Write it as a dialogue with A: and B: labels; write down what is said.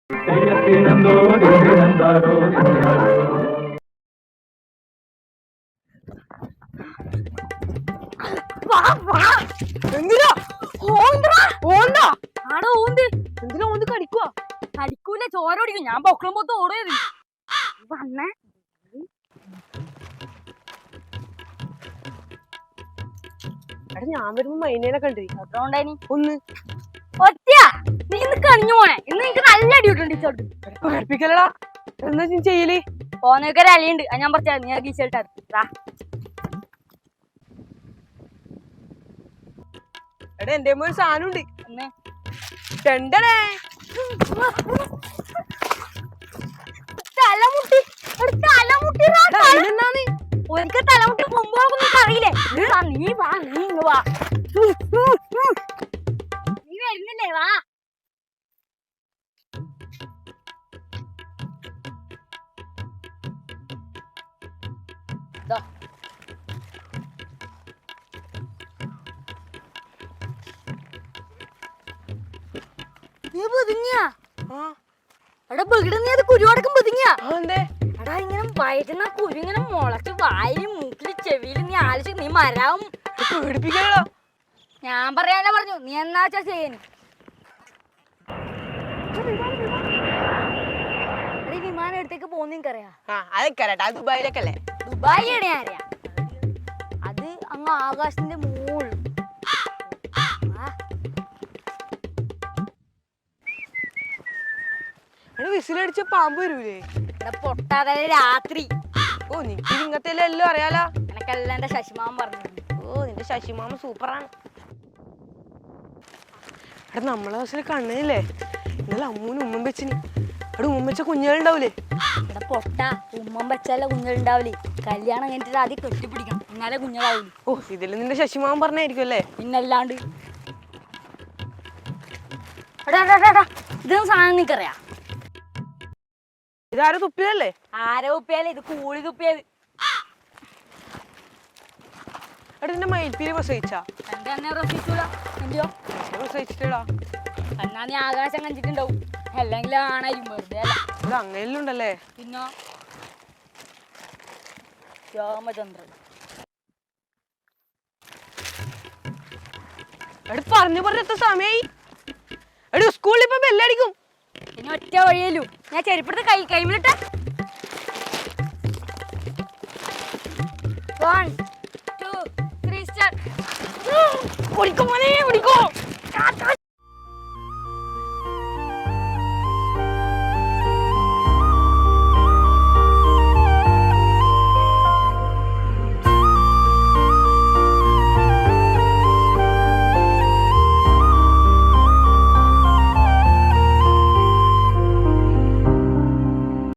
A: എന്തിനാ ആടോ ഓന്ത് എന്തിനാ ഓന്ത് കടിക്കുവാ? കടിക്കൂല, ചോരോടിക്കും. ഞാൻ പൊക്കളുമ്പോ ഓടുകയത് വന്നേ.
B: എടാ ഞാൻ വരുമ്പോ മൈനേനെ കണ്ടേ.
A: എത്രണ്ടായിനി?
B: ഒന്ന്
A: ഒറ്റയാ നീ ഇന്ന് കണിഞ്ഞു പോണേ. ഇന്ന് നിനക്ക് നല്ല അടി കിട്ടുന്നുണ്ട്.
B: പേടിപ്പിക്കലടാ. എന്താ നീ ചെയ്യല്?
A: പോന്നൊക്കെ ഒരു അലിയുണ്ട്. അത് ഞാൻ പറഞ്ഞ നീ ഗീച്ചേട്ടാ.
B: എടാ എന്റെ ഒരു സാധനം ഉണ്ട്.
A: എന്നേ
B: രണ്ടടേ
A: തലമുട്ടി ഒരിക്കൽ തലമുട്ടി മുമ്പോക്കൊന്നും അറിയില്ലേ? നീ വാ, നീ ഇങ്ങ് വാ. നീ വരുന്നില്ലേ? വാ. നീ പൊതുങ്ങിയാ? എടാ ബഗിട നീ അത് കുരുവടക്കം പൊതുങ്ങിയാ? എടാ ഇങ്ങനെ വയറ്റുന്ന കുരു ഇങ്ങനെ മുളച്ച് വായിലും മൂക്കിലും ചെവിയിലും നീ ആലോചിച്ച് നീ മരാവും.
B: പേടിപ്പിക്കലടാ.
A: ഞാൻ പറയാനാ പറഞ്ഞു. നീ എന്നാ വെച്ചാ ചെയ്യാന്? എടീ വിമാനം എടുത്തേക്ക് പോകുന്ന നിനക്കറിയാ?
B: അതൊക്കെ ദുബായിലേക്കല്ലേ?
A: ദുബായിയാണ് ഞാൻ അറിയാം. അത് അങ്ങ് ആകാശത്തിന്റെ മോൾ.
B: വിസിലടിച്ച പാമ്പ് വരൂലേ?
A: പൊട്ടാതെ രാത്രി.
B: ഓ നിക്ക് ഇങ്ങനത്തെ എല്ലാം അറിയാലോ.
A: എനക്കെല്ലാം എന്റെ ശശിമാമൻ പറഞ്ഞു.
B: ഓ നിന്റെ ശശിമാമ സൂപ്പറാണ്. എടാ നമ്മളെ ബസ്സിൽ കണ്ണില്ലേ ഇന്നലെ അമ്മൂനും ഉമ്മൻ വെച്ചിന്. അവിടെ ഉമ്മൻ വെച്ച കുഞ്ഞുങ്ങളുണ്ടാവൂലേ?
A: ഇവിടെ പൊട്ട ഉമ്മൻ വെച്ചാലേ കുഞ്ഞുങ്ങളുണ്ടാവില്ലേ. കല്യാണം കഴിഞ്ഞിട്ട് ആദ്യം കെട്ടിപ്പിടിക്കണം, എന്നാലേ കുഞ്ഞുങ്ങളാവൂലേ.
B: ഓ ഇതില് നിന്റെ ശശിമാമൻ പറഞ്ഞായിരിക്കും അല്ലേ?
A: പിന്നല്ലാണ്ട്. ഇതൊന്നും സാധനം നിനക്കറിയാ?
B: ഇതാരും തുപ്പിയല്ലേ?
A: ആരെ തുപ്പിയാലേ? ഇത് കൂളി തുപ്പിയത്.
B: എടാ നിന്റെ മയിൽപ്പീലി പ്രസവിച്ചാ?
A: എന്റെ തന്നെ പ്രസവിച്ചൂല. എന്റെയോ
B: പ്രസവിച്ചിട്ടാ?
A: എന്നാ നീ ആകാശം കണ്ടിട്ടുണ്ടാവും. അല്ലെങ്കിലും ആണായിരിക്കും, വെറുതെ അല്ല.
B: ഇത് അങ്ങനെയെല്ലാം ഉണ്ടല്ലേ?
A: പിന്നോ രാമചന്ദ്രൻ.
B: എടാ പറഞ്ഞു എത്ര സമയായി? എടാ സ്കൂളിൽ ഇപ്പൊ ബെല്ലടിക്കും.
A: ഇനി ഒറ്റ വഴിയല്ലോ. ഞാൻ ചെരുപ്പെടുത്ത് കൈമിലിട്ടെ. 1 2 3 സ്റ്റാർട്ട്. ഓടിക്കോ മോനെ, ഓടിക്കോ.